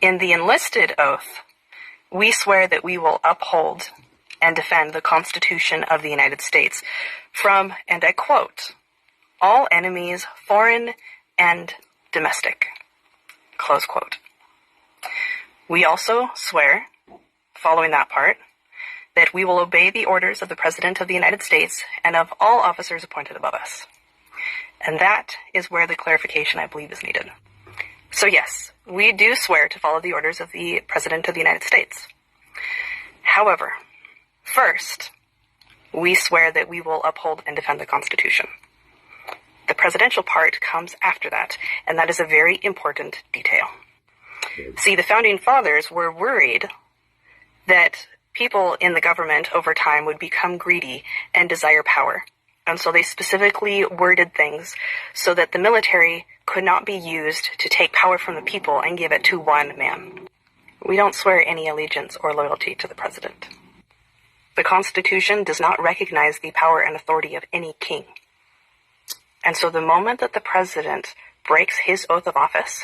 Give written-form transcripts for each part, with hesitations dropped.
In the enlisted oath, we swear that we will uphold and defend the Constitution of the United States from, and I quote, all enemies, foreign and domestic, close quote. We also swear, following that part, that we will obey the orders of the President of the United States and of all officers appointed above us. And that is where the clarification, I believe, is needed. So yes, we do swear to follow the orders of the President of the United States. However, first, we swear that we will uphold and defend the Constitution. The presidential part comes after that, and that is a very important detail. See, the Founding Fathers were worried that people in the government over time would become greedy and desire power. And so they specifically worded things so that the military could not be used to take power from the people and give it to one man. We don't swear any allegiance or loyalty to the president. The Constitution does not recognize the power and authority of any king. And so the moment that the president breaks his oath of office,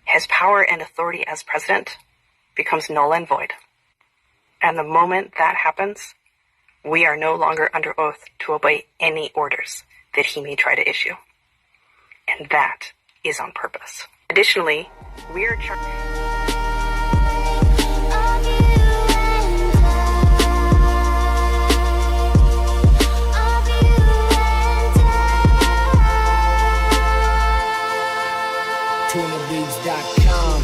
his power and authority as president becomes null and void. And the moment that happens, we are no longer under oath to obey any orders that he may try to issue. And that is on purpose. Additionally, we are TunaBeats.com.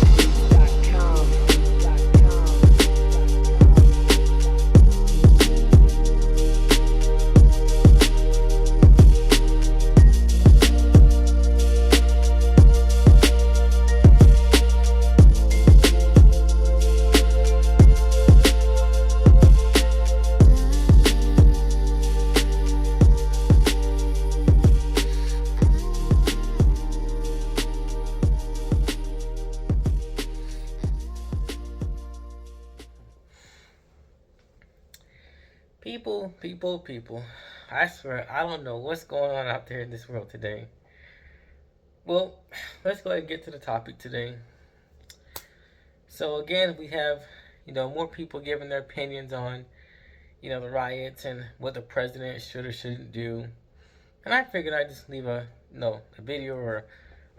People, I swear, I don't know what's going on out there in this world today. Well, let's go ahead and get to the topic today. So again, we have, more people giving their opinions on, the riots and what the president should or shouldn't do. And I figured I'd just leave a video, or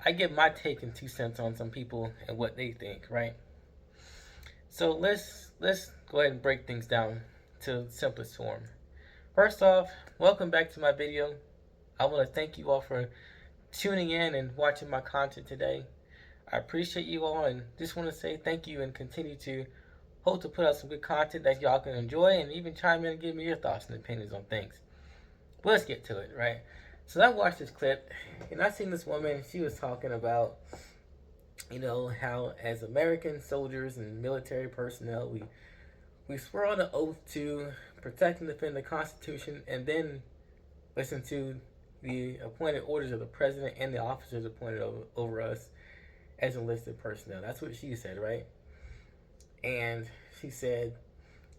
I give my take and 2 cents on some people and what they think, right? So let's go ahead and break things down to the simplest form. First off, welcome back to my video. I want to thank you all for tuning in and watching my content today. I appreciate you all, and just want to say thank you and continue to hope to put out some good content that y'all can enjoy, and even chime in and give me your thoughts and opinions on things. But let's get to it, right? So I watched this clip, and I seen this woman. She was talking about, how as American soldiers and military personnel, we swear on an oath to protect and defend the Constitution, and then listen to the appointed orders of the president and the officers appointed over us as enlisted personnel. That's what she said, right? And she said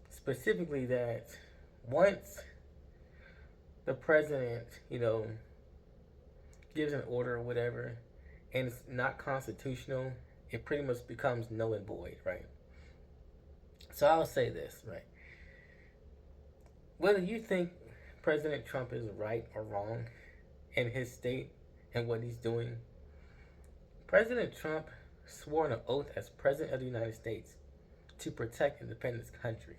specifically that once the president, gives an order or whatever, and it's not constitutional, it pretty much becomes null and void, right? So I'll say this, right? Whether you think President Trump is right or wrong in his state and what he's doing, President Trump swore an oath as President of the United States to protect and defend this country.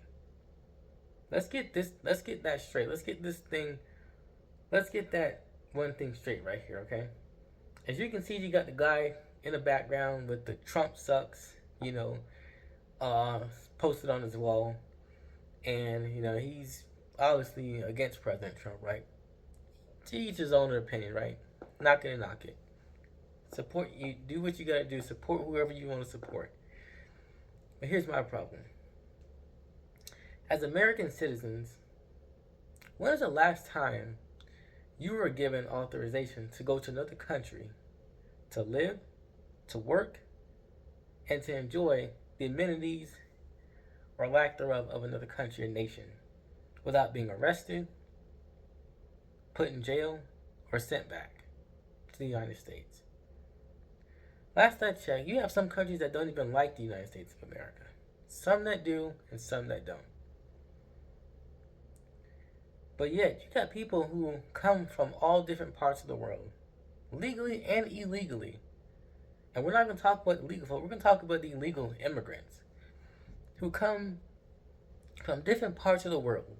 Let's get that straight. Let's get that one thing straight right here, okay? As you can see, you got the guy in the background with the Trump sucks, posted on his wall. And, he's obviously against President Trump, right? To each his own opinion, right? Not gonna knock it. Support you, do what you gotta do, support whoever you want to support. But here's my problem. As American citizens, when is the last time you were given authorization to go to another country to live, to work, and to enjoy the amenities or lack thereof of another country or nation without being arrested, put in jail, or sent back to the United States? Last I checked, you have some countries that don't even like the United States of America. Some that do, and some that don't. But yet, you got people who come from all different parts of the world, legally and illegally. And we're not going to talk about illegal folk, we're going to talk about the illegal immigrants who come from different parts of the world,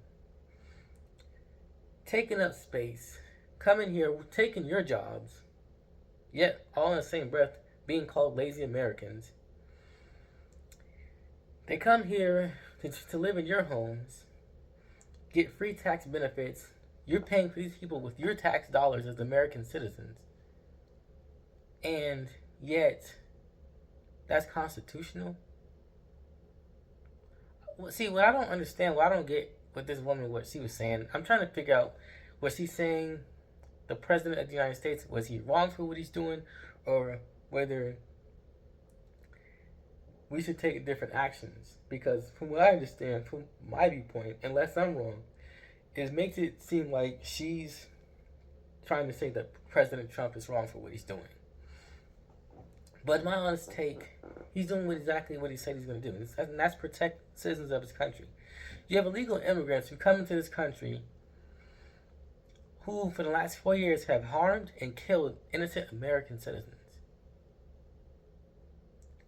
taking up space, coming here, taking your jobs, yet all in the same breath being called lazy Americans. They come here to live in your homes, get free tax benefits. You're paying for these people with your tax dollars as American citizens. And yet, that's constitutional? Well, see, what I don't understand, what I don't get with this woman, what she was saying, I'm trying to figure out, was she saying the President of the United States, was he wrong for what he's doing? Or whether we should take different actions? Because from what I understand, from my viewpoint, unless I'm wrong, it makes it seem like she's trying to say that President Trump is wrong for what he's doing. But my honest take, he's doing exactly what he said he's going to do, and that's protect citizens of his country. You have illegal immigrants who come into this country who, for the last 4 years, have harmed and killed innocent American citizens.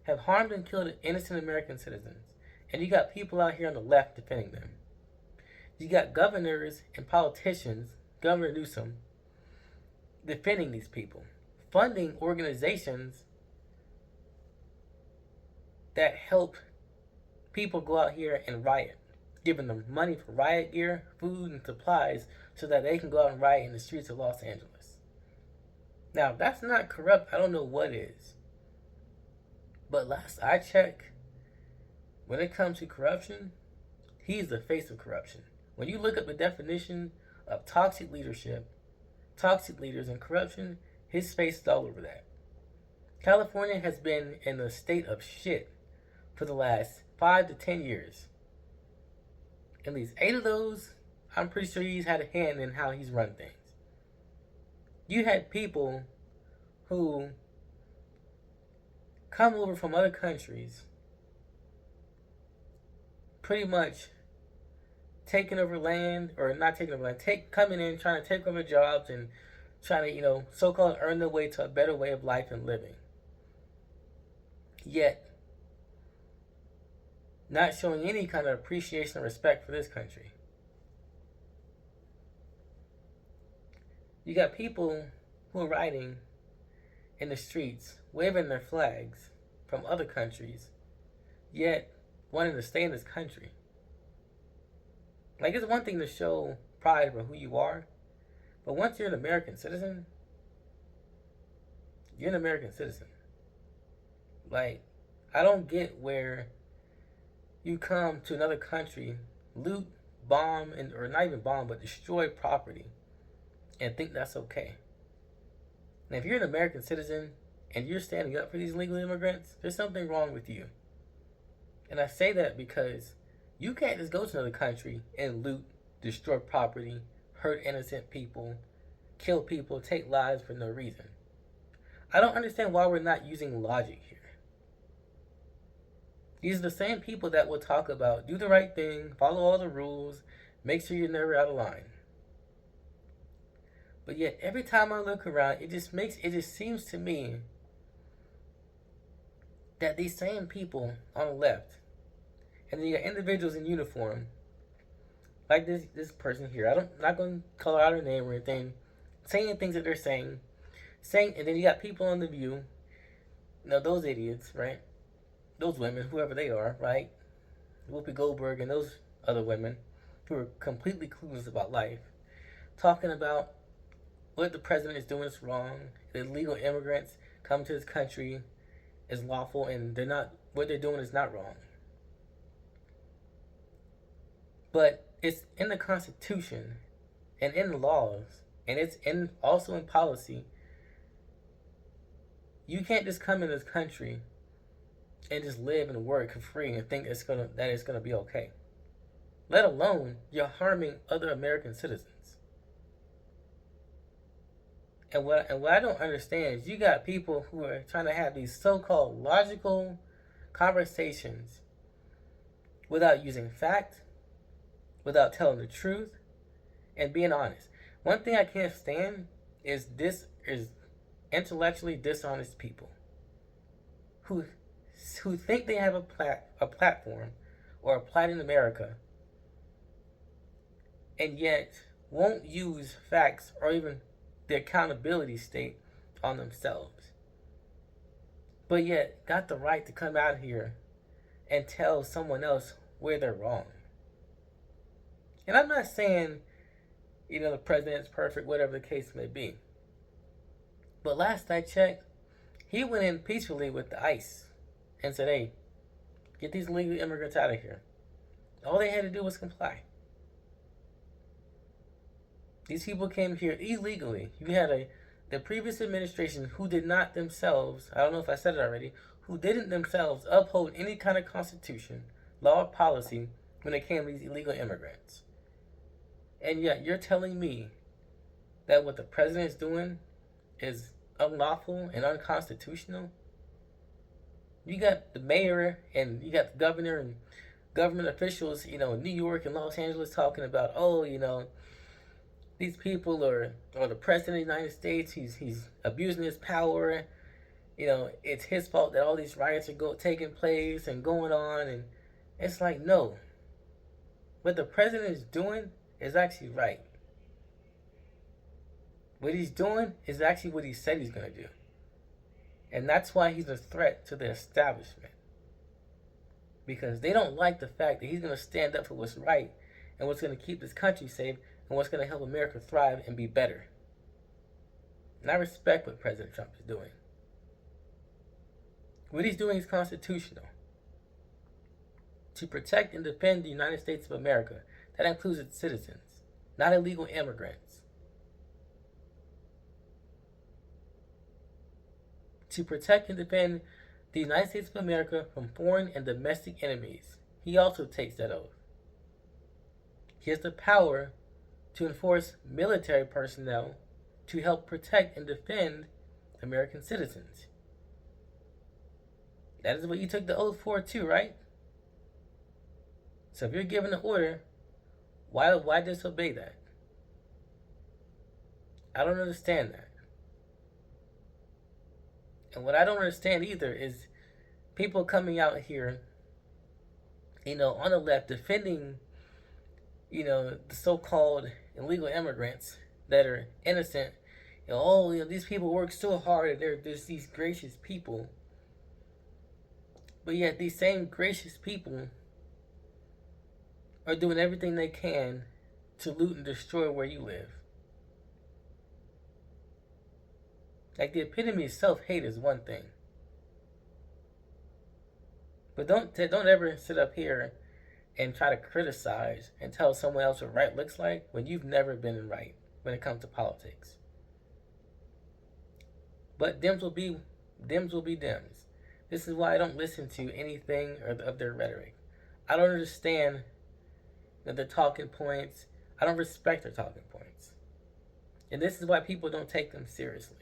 Have harmed and killed innocent American citizens. And you got people out here on the left defending them. You got governors and politicians, Governor Newsom, defending these people, funding organizations that help people go out here and riot, giving them money for riot gear, food, and supplies so that they can go out and riot in the streets of Los Angeles. Now, if that's not corrupt, I don't know what is. But last I checked, when it comes to corruption, he's the face of corruption. When you look up the definition of toxic leadership, toxic leaders, and corruption, his face is all over that. California has been in a state of shit for the last 5 to 10 years. At least 8 of those, I'm pretty sure he's had a hand in how he's run things. You had people who come over from other countries, pretty much taking over land, or not taking over land, coming in, trying to take over jobs and trying to, so-called earn their way to a better way of life and living. Yet, not showing any kind of appreciation or respect for this country. You got people who are riding in the streets, waving their flags from other countries, yet wanting to stay in this country. Like, it's one thing to show pride for who you are, but once you're an American citizen, you're an American citizen. Like, I don't get where you come to another country, loot, bomb, or not even bomb, but destroy property, and think that's okay. And if you're an American citizen and you're standing up for these illegal immigrants, there's something wrong with you. And I say that because you can't just go to another country and loot, destroy property, hurt innocent people, kill people, take lives for no reason. I don't understand why we're not using logic here. These are the same people that will talk about do the right thing, follow all the rules, make sure you're never out of line. But yet, every time I look around, it just seems to me that these same people on the left, and then you got individuals in uniform, like this person here. I'm not going to call out her name or anything, saying things that they're saying, and then you got people on The View, those idiots, right? Those women, whoever they are, right? Whoopi Goldberg and those other women who are completely clueless about life, talking about what the president is doing is wrong, the illegal immigrants come to this country is lawful, and what they're doing is not wrong. But it's in the Constitution and in the laws, and it's also in policy. You can't just come in this country and just live and work for free and think that it's gonna be okay. Let alone you're harming other American citizens. And what I don't understand is you got people who are trying to have these so-called logical conversations without using fact, without telling the truth, and being honest. One thing I can't stand is intellectually dishonest people who think they have a platform or a plight in America, and yet won't use facts or even the accountability state on themselves, but yet got the right to come out here and tell someone else where they're wrong. And I'm not saying, the president's perfect, whatever the case may be. But last I checked, he went in peacefully with the ICE and said, hey, get these illegal immigrants out of here. All they had to do was comply. These people came here illegally. You had the previous administration who did not themselves, I don't know if I said it already, who didn't themselves uphold any kind of constitution, law, or policy when it came to these illegal immigrants. And yet you're telling me that what the president is doing is unlawful and unconstitutional? You got the mayor and you got the governor and government officials, in New York and Los Angeles talking about, these people or the president of the United States, he's abusing his power. It's his fault that all these riots are taking place and going on. And it's like, no. What the president is doing is actually right. What he's doing is actually what he said he's going to do. And that's why he's a threat to the establishment. Because they don't like the fact that he's going to stand up for what's right and what's going to keep this country safe and what's going to help America thrive and be better. And I respect what President Trump is doing. What he's doing is constitutional. To protect and defend the United States of America. That includes its citizens, not illegal immigrants. To protect and defend the United States of America from foreign and domestic enemies. He also takes that oath. He has the power to enforce military personnel to help protect and defend American citizens. That is what you took the oath for too, right? So if you're given an order, why disobey that? I don't understand that. And what I don't understand either is people coming out here, on the left defending, the so-called illegal immigrants that are innocent. These people work so hard and they're just these gracious people. But yet these same gracious people are doing everything they can to loot and destroy where you live. Like, the epitome of self-hate is one thing. But don't ever sit up here and try to criticize and tell someone else what right looks like when you've never been right when it comes to politics. But Dems will be Dems. This is why I don't listen to anything of their rhetoric. I don't understand their talking points. I don't respect their talking points. And this is why people don't take them seriously.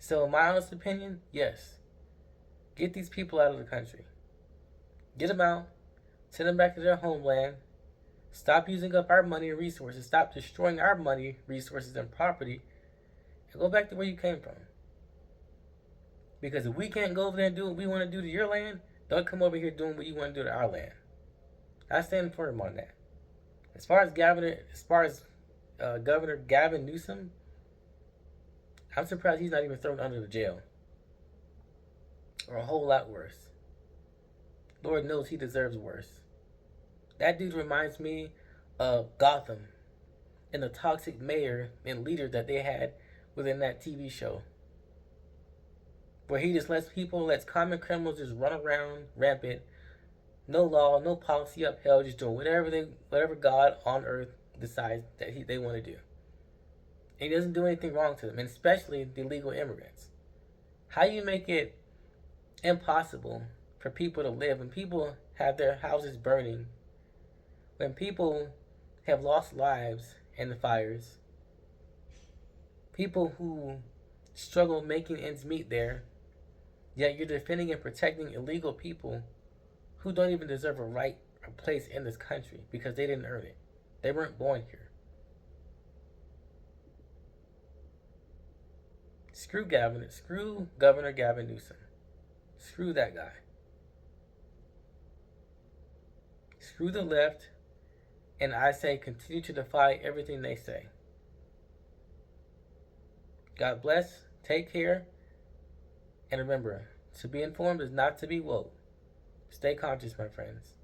So in my honest opinion, yes. Get these people out of the country. Get them out. Send them back to their homeland. Stop using up our money and resources. Stop destroying our money, resources, and property. And go back to where you came from. Because if we can't go over there and do what we want to do to your land, don't come over here doing what you want to do to our land. I stand firm on that. As far as Governor Gavin Newsom, I'm surprised he's not even thrown under the jail. Or a whole lot worse. Lord knows he deserves worse. That dude reminds me of Gotham and the toxic mayor and leader that they had within that TV show. Where he just lets common criminals just run around rampant. No law, no policy upheld, just doing whatever God on earth decides that they want to do. And he doesn't do anything wrong to them, and especially the illegal immigrants. How you make it impossible for people to live when people have their houses burning, when people have lost lives and the fires. People who struggle making ends meet there, yet you're defending and protecting illegal people who don't even deserve a right or place in this country because they didn't earn it. They weren't born here. Screw Governor Gavin Newsom. Screw that guy. Screw the left, and I say continue to defy everything they say. God bless, take care, and remember, to be informed is not to be woke. Stay conscious, my friends.